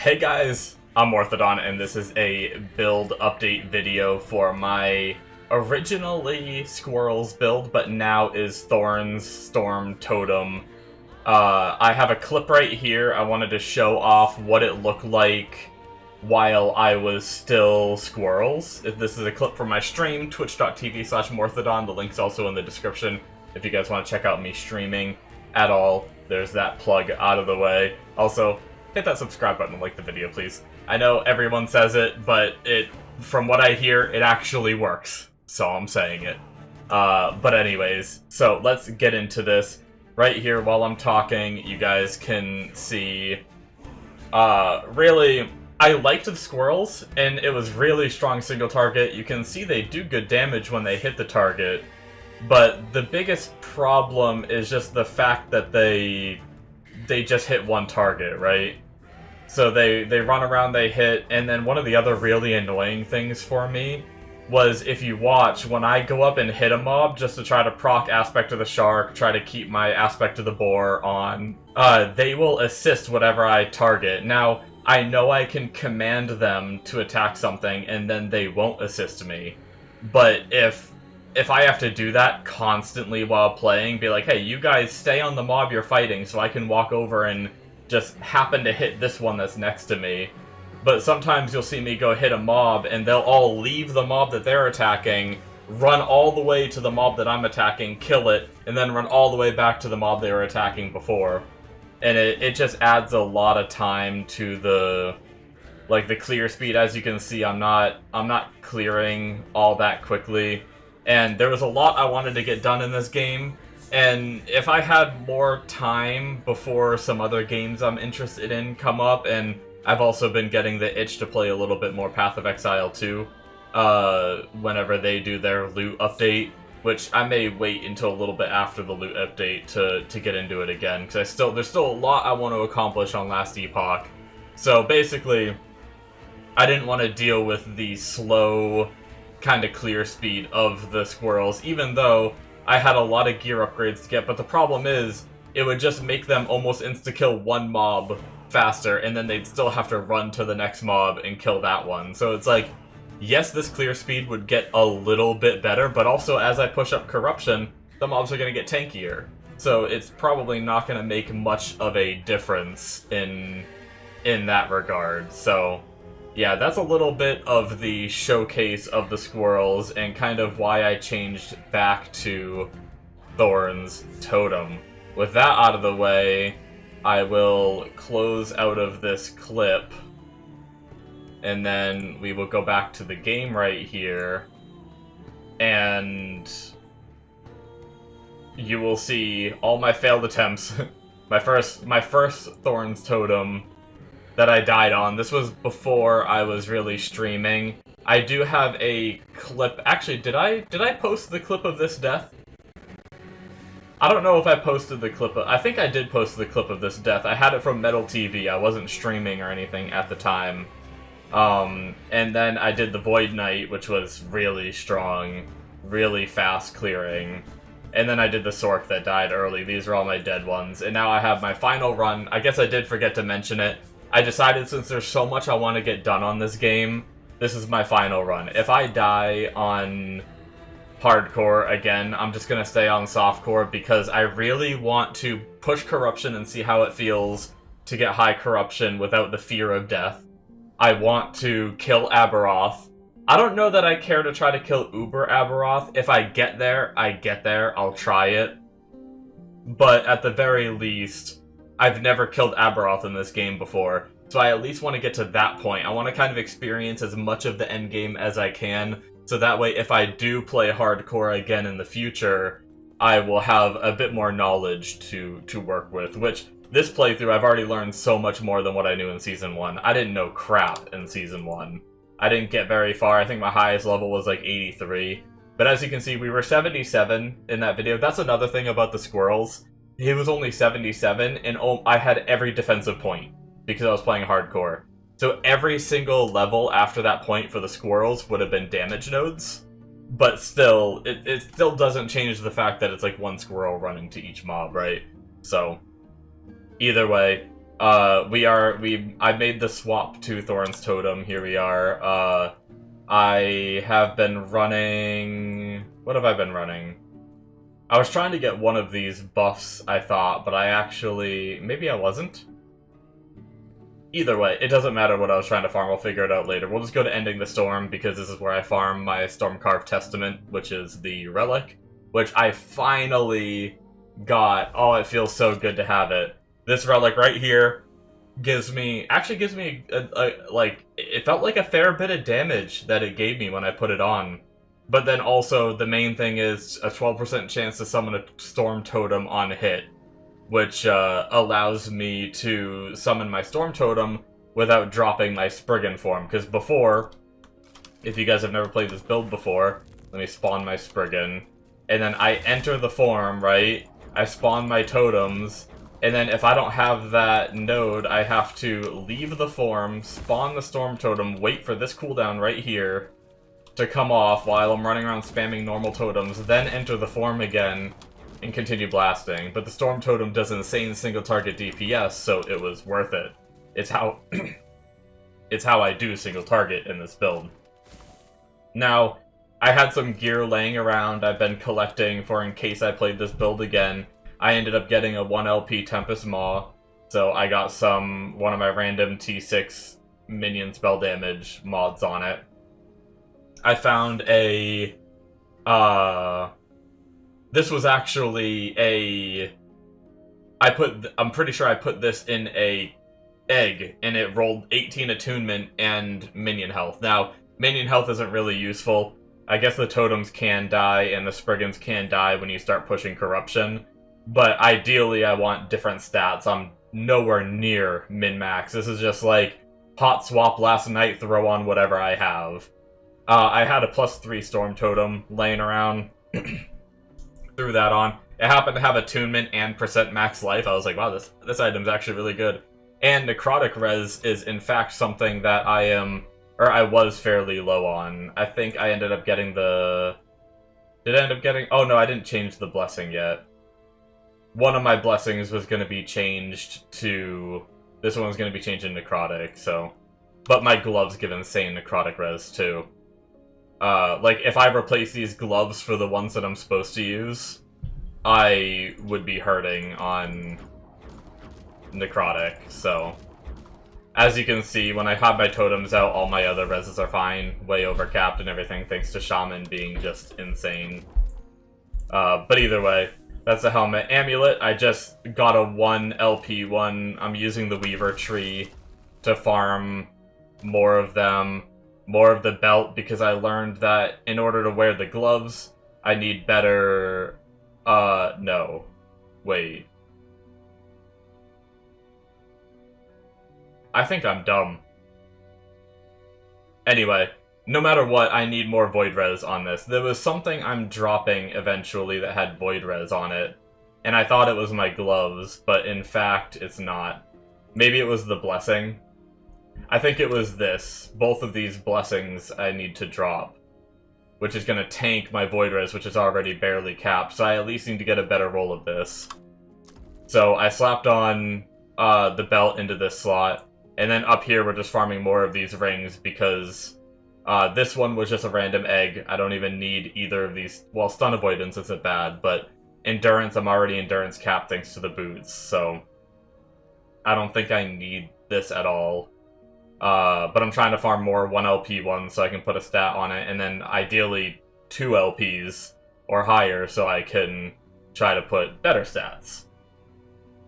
Hey guys, I'm Orthodon, and this is a build update video for my originally Squirrels build, but now is Thorns, Storm, Totem. I have a clip right here. I wanted to show off what it looked like while I was still Squirrels. This is a clip from my stream, twitch.tv/Morthodon. The link's also in the description if you guys want to check out me streaming at all. There's that plug out of the way. Also, hit that subscribe button and like the video, please. I know everyone says it, but from what I hear, it actually works. So I'm saying it. But anyways, so let's get into this. Right here, while I'm talking, you guys can see, really, I liked the Squirrels, and it was really strong single target. You can see they do good damage when they hit the target, but the biggest problem is just the fact that they just hit one target, right? So they run around, they hit, and then one of the other really annoying things for me was, if you watch, when I go up and hit a mob just to try to proc Aspect of the Shark, try to keep my Aspect of the Boar on, they will assist whatever I target. Now, I know I can command them to attack something and then they won't assist me, but if I have to do that constantly while playing, be like, hey, you guys stay on the mob you're fighting so I can walk over and just happen to hit this one that's next to me. But sometimes you'll see me go hit a mob and they'll all leave the mob that they're attacking, run all the way to the mob that I'm attacking, kill it, and then run all the way back to the mob they were attacking before. And it just adds a lot of time to the clear speed. As you can see, I'm not clearing all that quickly. And there was a lot I wanted to get done in this game, and if I had more time before some other games I'm interested in come up, and I've also been getting the itch to play a little bit more Path of Exile 2, whenever they do their loot update, which I may wait until a little bit after the loot update to get into it again, because there's still a lot I want to accomplish on Last Epoch. So basically, I didn't want to deal with the slow kind of clear speed of the Squirrels, even though I had a lot of gear upgrades to get, but the problem is, it would just make them almost insta-kill one mob faster, and then they'd still have to run to the next mob and kill that one. So it's like, yes, this clear speed would get a little bit better, but also as I push up corruption, the mobs are going to get tankier. So it's probably not going to make much of a difference in that regard. So yeah, that's a little bit of the showcase of the Squirrels and kind of why I changed back to Thorns Totem. With that out of the way, I will close out of this clip, and then we will go back to the game right here, and you will see all my failed attempts. my first Thorns Totem that I died on. This was before I was really streaming. I do have a clip. Actually, did I post the clip of this death? I don't know if I posted the clip I think I did post the clip of this death. I had it from Metal TV. I wasn't streaming or anything at the time. And then I did the Void Knight, which was really strong, really fast clearing. And then I did the Sork that died early. These are all my dead ones. And now I have my final run. I guess I did forget to mention it. I decided, since there's so much I want to get done on this game, this is my final run. If I die on hardcore again, I'm just going to stay on softcore, because I really want to push corruption and see how it feels to get high corruption without the fear of death. I want to kill Aberoth. I don't know that I care to try to kill Uber Aberoth. If I get there, I get there. I'll try it. But at the very least, I've never killed Aberoth in this game before, so I at least want to get to that point. I want to kind of experience as much of the endgame as I can, so that way if I do play hardcore again in the future, I will have a bit more knowledge to work with, which this playthrough I've already learned so much more than what I knew in Season 1. I didn't know crap in Season 1. I didn't get very far. I think my highest level was like 83. But as you can see, we were 77 in that video. That's another thing about the Squirrels. He was only 77, and I had every defensive point because I was playing hardcore. So every single level after that point for the Squirrels would have been damage nodes. But still, it still doesn't change the fact that it's like one squirrel running to each mob, right? So, either way, I made the swap to Thorns Totem. Here we are. I have been running... What have I been running? I was trying to get one of these buffs, I thought, but I actually... Maybe I wasn't? Either way, it doesn't matter what I was trying to farm, we'll figure it out later. We'll just go to Ending the Storm, because this is where I farm my Stormcarved Testament, which is the relic, which I finally got. Oh, it feels so good to have it. This relic right here gives me, like, it felt like a fair bit of damage that it gave me when I put it on. But then also, the main thing is a 12% chance to summon a Storm Totem on hit, which allows me to summon my Storm Totem without dropping my Spriggan form. Because before, if you guys have never played this build before, let me spawn my Spriggan, and then I enter the form, right? I spawn my totems, and then if I don't have that node, I have to leave the form, spawn the Storm Totem, wait for this cooldown right here to come off while I'm running around spamming normal totems, then enter the form again, and continue blasting. But the Storm Totem does insane single target DPS, so it was worth it. It's how it's how I do single target in this build. Now, I had some gear laying around I've been collecting for in case I played this build again. I ended up getting a 1 LP Tempest Maw, so I got one of my random T6 minion spell damage mods on it. I found a this was actually I'm pretty sure I put this in a egg, and it rolled 18 attunement and minion health. Now, minion health isn't really useful. I guess the totems can die, and the Spriggans can die when you start pushing corruption. But ideally, I want different stats. I'm nowhere near min-max. This is just like, hot swap last night, throw on whatever I have. I had a +3 Storm Totem laying around. Threw that on. It happened to have attunement and percent max life. I was like, wow, this item's actually really good. And necrotic res is in fact something that I was fairly low on. I think I ended up getting Did I end up getting... Oh no, I didn't change the blessing yet. One of my blessings was going to be changed to... This one was going to be changed to necrotic, so... But my gloves give insane necrotic res too. Like, if I replace these gloves for the ones that I'm supposed to use, I would be hurting on necrotic, so... As you can see, when I have my totems out, all my other reses are fine, way overcapped and everything, thanks to Shaman being just insane. But either way, that's a helmet. Amulet, I just got a 1 LP one. I'm using the Weaver tree to farm more of them. More of the belt, because I learned that in order to wear the gloves, I need better... no. Wait. I think I'm dumb. Anyway, no matter what, I need more Void Res on this. There was something I'm dropping eventually that had Void Res on it, and I thought it was my gloves, but in fact, it's not. Maybe it was the blessing. I think it was this. Both of these blessings I need to drop, which is going to tank my Void Res, which is already barely capped, so I at least need to get a better roll of this. So I slapped on the belt into this slot, and then up here we're just farming more of these rings, because this one was just a random egg. I don't even need either of these. Well, stun avoidance isn't bad, but endurance, I'm already endurance capped thanks to the boots, so I don't think I need this at all. But I'm trying to farm more 1 LP ones so I can put a stat on it, and then ideally 2 LPs or higher so I can try to put better stats.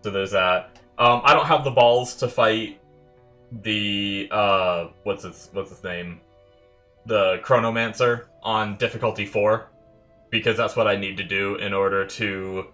So there's that. I don't have the balls to fight the, what's its name? The Chronomancer on difficulty 4, because that's what I need to do in order to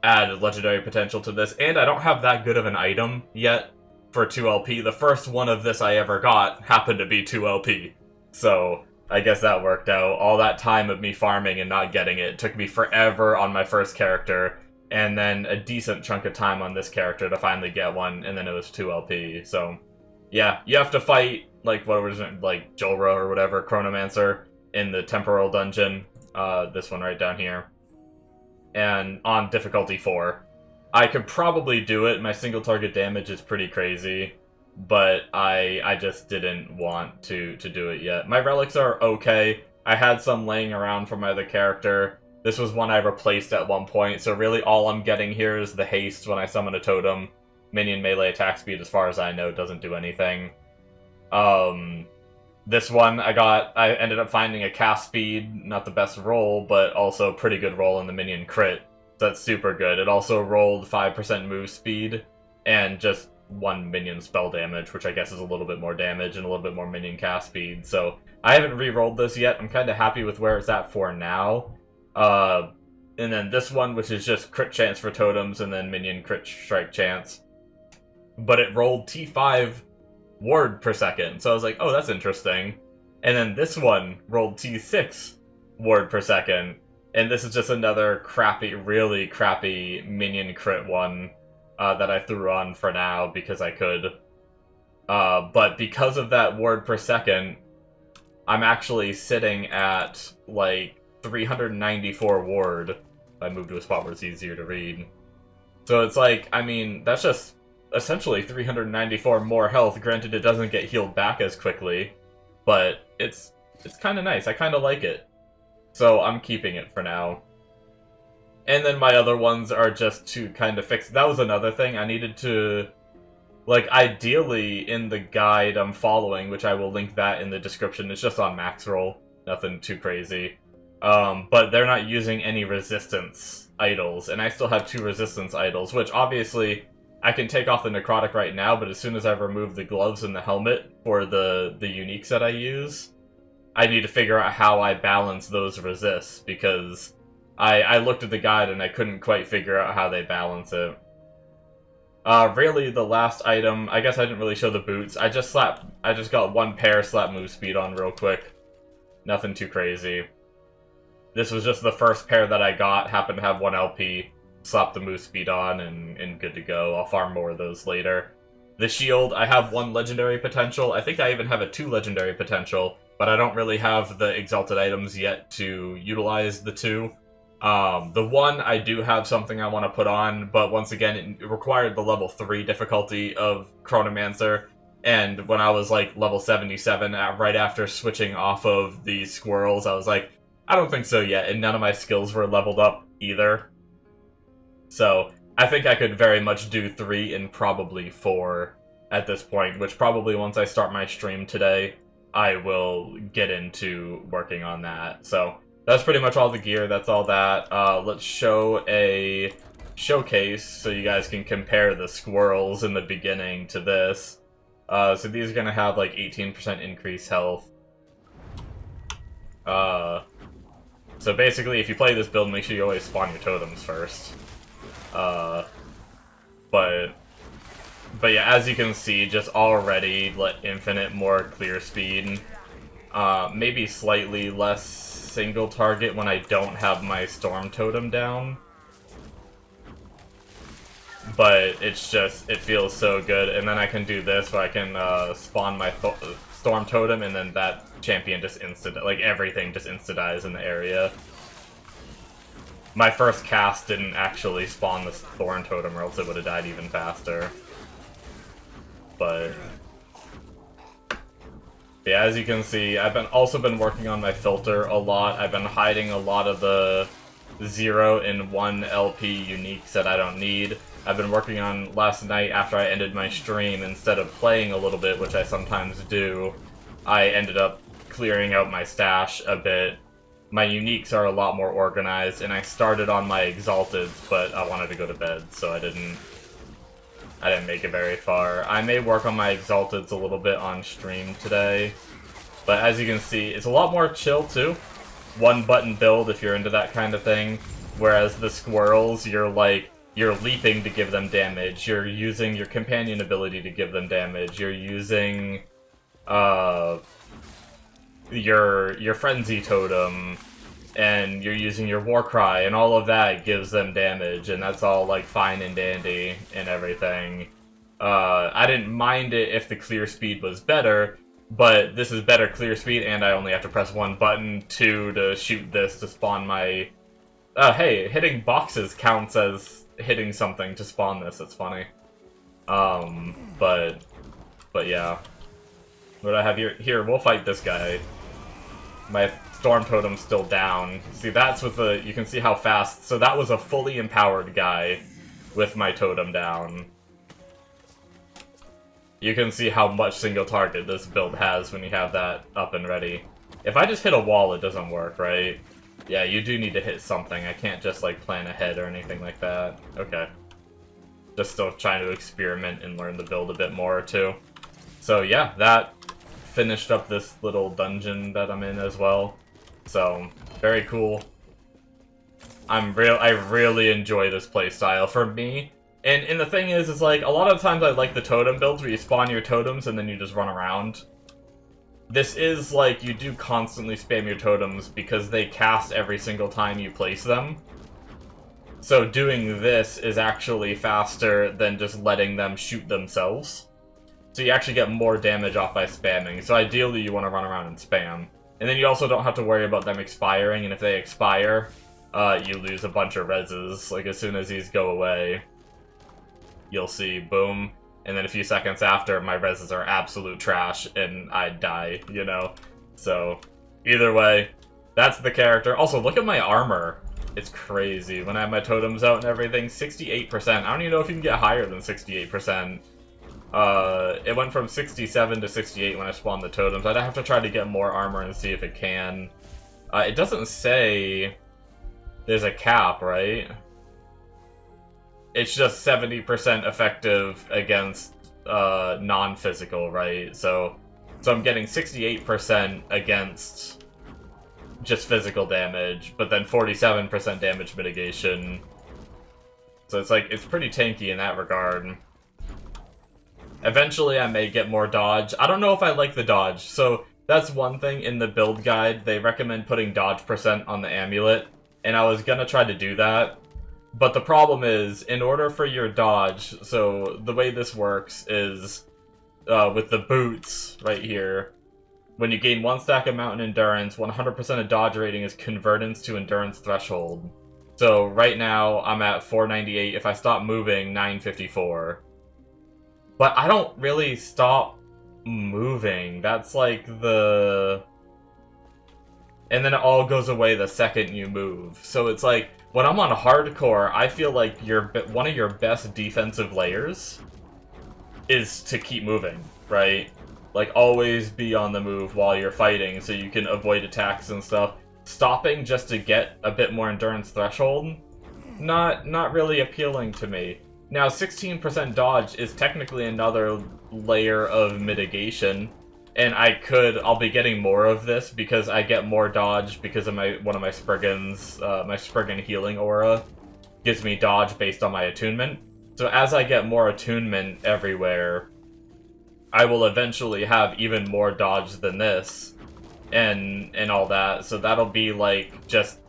add legendary potential to this, and I don't have that good of an item yet for 2 LP. The first one of this I ever got happened to be 2 LP, so I guess that worked out. All that time of me farming and not getting it took me forever on my first character, and then a decent chunk of time on this character to finally get one, and then it was 2 LP, so yeah, you have to fight, like, what was it, like, Jolra or whatever, Chronomancer, in the Temporal Dungeon, this one right down here, and on difficulty 4. I could probably do it. My single target damage is pretty crazy, but I just didn't want to do it yet. My relics are okay. I had some laying around for my other character. This was one I replaced at one point, so really all I'm getting here is the haste when I summon a totem. Minion melee attack speed, as far as I know, doesn't do anything. This one I ended up finding a cast speed, not the best roll, but also pretty good roll in the minion crit. That's super good. It also rolled 5% move speed, and just 1 minion spell damage, which I guess is a little bit more damage and a little bit more minion cast speed. So I haven't re-rolled this yet. I'm kind of happy with where it's at for now. And then this one, which is just crit chance for totems, and then minion crit strike chance. But it rolled T5 ward per second, so I was like, oh, that's interesting. And then this one rolled T6 ward per second, and this is just another crappy, really crappy minion crit one that I threw on for now because I could. But because of that ward per second, I'm actually sitting at, like, 394 ward. I moved to a spot where it's easier to read. So it's like, I mean, that's just essentially 394 more health. Granted, it doesn't get healed back as quickly, but it's kind of nice. I kind of like it. So I'm keeping it for now. And then my other ones are just to kind of fix... That was another thing. I needed to... Like, ideally, in the guide I'm following, which I will link that in the description, it's just on max roll. Nothing too crazy. But they're not using any resistance idols, and I still have 2 resistance idols, which obviously I can take off the necrotic right now, but as soon as I remove the gloves and the helmet for the uniques that I use, I need to figure out how I balance those resists, because I looked at the guide and I couldn't quite figure out how they balance it. Really, the last item, I guess I didn't really show the boots. I just got 1 pair slap move speed on real quick. Nothing too crazy. This was just the first pair that I got, happened to have 1 LP, slap the move speed on, and good to go. I'll farm more of those later. The shield, I have 1 legendary potential. I think I even have a 2 legendary potential, but I don't really have the exalted items yet to utilize the 2. The 1, I do have something I want to put on, but once again, it required the level 3 difficulty of Chronomancer, and when I was like level 77, right after switching off of the squirrels, I was like, I don't think so yet, and none of my skills were leveled up either. So, I think I could very much do 3 and probably 4 at this point, which probably once I start my stream today, I will get into working on that. So, that's pretty much all the gear, that's all that. Let's show a showcase so you guys can compare the squirrels in the beginning to this. So these are going to have like 18% increased health. So basically, if you play this build, make sure you always spawn your totems first. But yeah, as you can see, just already infinite more clear speed. Maybe slightly less single target when I don't have my storm totem down. But it's just, it feels so good. And then I can do this where I can spawn my storm totem, and then that champion just like everything just insta-dies in the area. My first cast didn't actually spawn the thorn totem, or else it would have died even faster. But yeah, as you can see, I've also been working on my filter a lot. I've been hiding a lot of the 0 and 1 LP uniques that I don't need. I've been working on last night after I ended my stream, instead of playing a little bit, which I sometimes do, I ended up clearing out my stash a bit. My uniques are a lot more organized, and I started on my exalted, but I wanted to go to bed, so I didn't make it very far. I may work on my exalteds a little bit on stream today, but as you can see, it's a lot more chill too. 1 button build if you're into that kind of thing, whereas the squirrels, you're leaping to give them damage, you're using your companion ability to give them damage, you're using your frenzy totem, and you're using your war cry, and all of that gives them damage, and that's all like fine and dandy and everything. I didn't mind it if the clear speed was better, but this is better clear speed, and I only have to press 1 button, 2 to shoot this to spawn my... hey, hitting boxes counts as hitting something to spawn this. It's funny. But yeah. What do I have here? Here, we'll fight this guy. My Storm Totem's still down. See, that's with the... You can see how fast... So that was a fully empowered guy with my Totem down. You can see how much single target this build has when you have that up and ready. If I just hit a wall, it doesn't work, right? Yeah, you do need to hit something. I can't just, like, plan ahead or anything like that. Okay. Just still trying to experiment and learn the build a bit more, too. So, yeah, that finished up this little dungeon that I'm in as well. So, very cool. I really enjoy this playstyle. For me... And the thing is like, a lot of times I like the totem builds where you spawn your totems and then you just run around. This is like, you do constantly spam your totems because they cast every single time you place them. So doing this is actually faster than just letting them shoot themselves. So you actually get more damage off by spamming. So ideally you want to run around and spam. And then you also don't have to worry about them expiring, and if they expire, you lose a bunch of reses. Like, as soon as these go away, you'll see, boom, and then a few seconds after, my reses are absolute trash, and I die, you know? So, either way, that's the character. Also, look at my armor. It's crazy. When I have my totems out and everything, 68%. I don't even know if you can get higher than 68%. It went from 67 to 68 when I spawned the totems. I'd have to try to get more armor and see if it can. It doesn't say there's a cap, right? It's just 70% effective against non-physical, right? So I'm getting 68% against just physical damage, but then 47% damage mitigation. So it's like, it's pretty tanky in that regard. Eventually I may get more dodge. I don't know if I like the dodge. So that's one thing in the build guide. They recommend putting dodge % on the amulet, and I was gonna try to do that. But the problem is, in order for your dodge, so the way this works is, with the boots right here, when you gain 1 stack of mountain endurance, 100% of dodge rating is convertence to endurance threshold. So right now, I'm at 498. If I stop moving, 954. But I don't really stop moving. That's like the... And then it all goes away the second you move. So it's like, when I'm on hardcore, I feel like one of your best defensive layers is to keep moving, right? Like, always be on the move while you're fighting so you can avoid attacks and stuff. Stopping just to get a bit more endurance threshold, not really appealing to me. Now, 16% dodge is technically another layer of mitigation. And I'll be getting more of this because I get more dodge because of one of my Spriggans, my Spriggan healing aura gives me dodge based on my attunement. So as I get more attunement everywhere, I will eventually have even more dodge than this and all that. So that'll be like just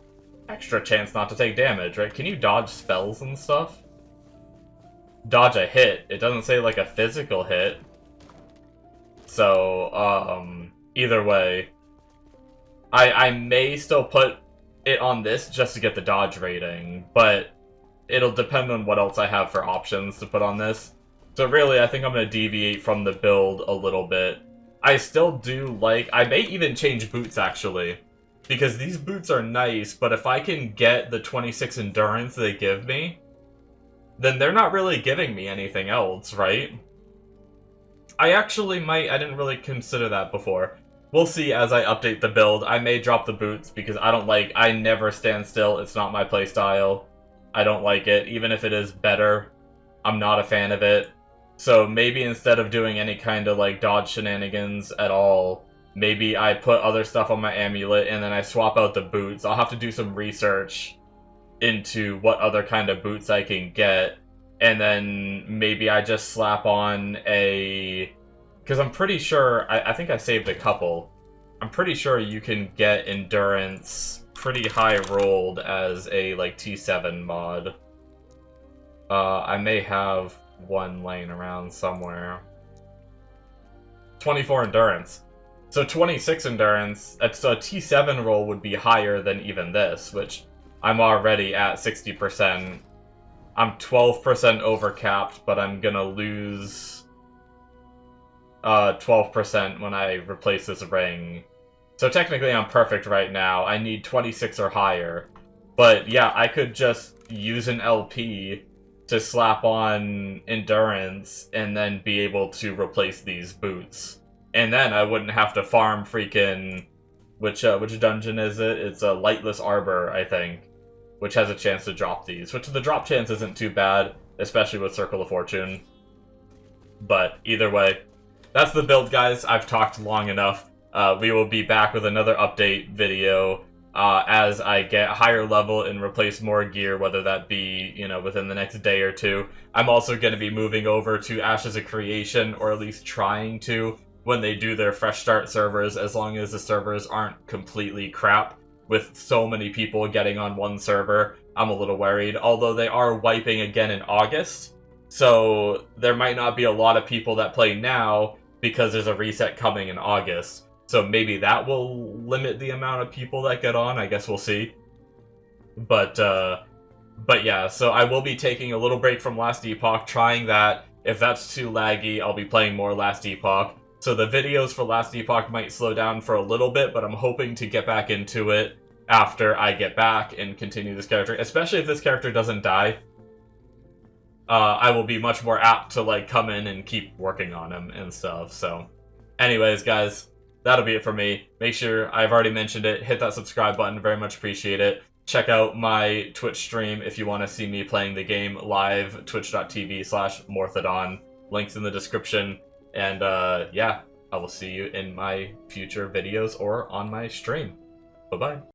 extra chance not to take damage, right? Can you dodge spells and stuff? Dodge a hit. It doesn't say like a physical hit. So, either way, I may still put it on this just to get the dodge rating, but it'll depend on what else I have for options to put on this. So really, I think I'm going to deviate from the build a little bit. I still do like... I may even change boots, actually, because these boots are nice, but if I can get the 26 endurance they give me, then they're not really giving me anything else, right? I actually might... I didn't really consider that before. We'll see as I update the build. I may drop the boots because I never stand still. It's not my playstyle. I don't like it. Even if it is better, I'm not a fan of it. So maybe instead of doing any kind of like dodge shenanigans at all, maybe I put other stuff on my amulet and then I swap out the boots. I'll have to do some research into what other kind of boots I can get. And then maybe I just slap on a... Because I'm pretty sure... I think I saved a couple. I'm pretty sure you can get endurance pretty high rolled as a, like, T7 mod. I may have one laying around somewhere. 24 endurance. So 26 endurance, so a T7 roll would be higher than even this, which I'm already at 60%. I'm 12% overcapped, but I'm gonna lose 12% when I replace this ring. So technically I'm perfect right now. I need 26 or higher. But yeah, I could just use an LP to slap on Endurance and then be able to replace these boots. And then I wouldn't have to farm freaking... Which dungeon is it? It's a Lightless Arbor, I think. Which has a chance to drop these. Which the drop chance isn't too bad, especially with Circle of Fortune. But either way, that's the build, guys. I've talked long enough. We will be back with another update video as I get higher level and replace more gear, whether that be, you know, within the next day or two. I'm also going to be moving over to Ashes of Creation, or at least trying to, when they do their fresh start servers, as long as the servers aren't completely crap. With so many people getting on one server, I'm a little worried. Although they are wiping again in August, so there might not be a lot of people that play now because there's a reset coming in August. So maybe that will limit the amount of people that get on. I guess we'll see. But yeah, so I will be taking a little break from Last Epoch, trying that. If that's too laggy, I'll be playing more Last Epoch. So the videos for Last Epoch might slow down for a little bit, but I'm hoping to get back into it after I get back and continue this character. Especially if this character doesn't die. I will be much more apt to, like, come in and keep working on him and stuff. So anyways, guys, that'll be it for me. Make sure, I've already mentioned it, hit that subscribe button. Very much appreciate it. Check out my Twitch stream if you want to see me playing the game live, twitch.tv/Morthodon. Links in the description. And yeah, I will see you in my future videos or on my stream. Bye-bye.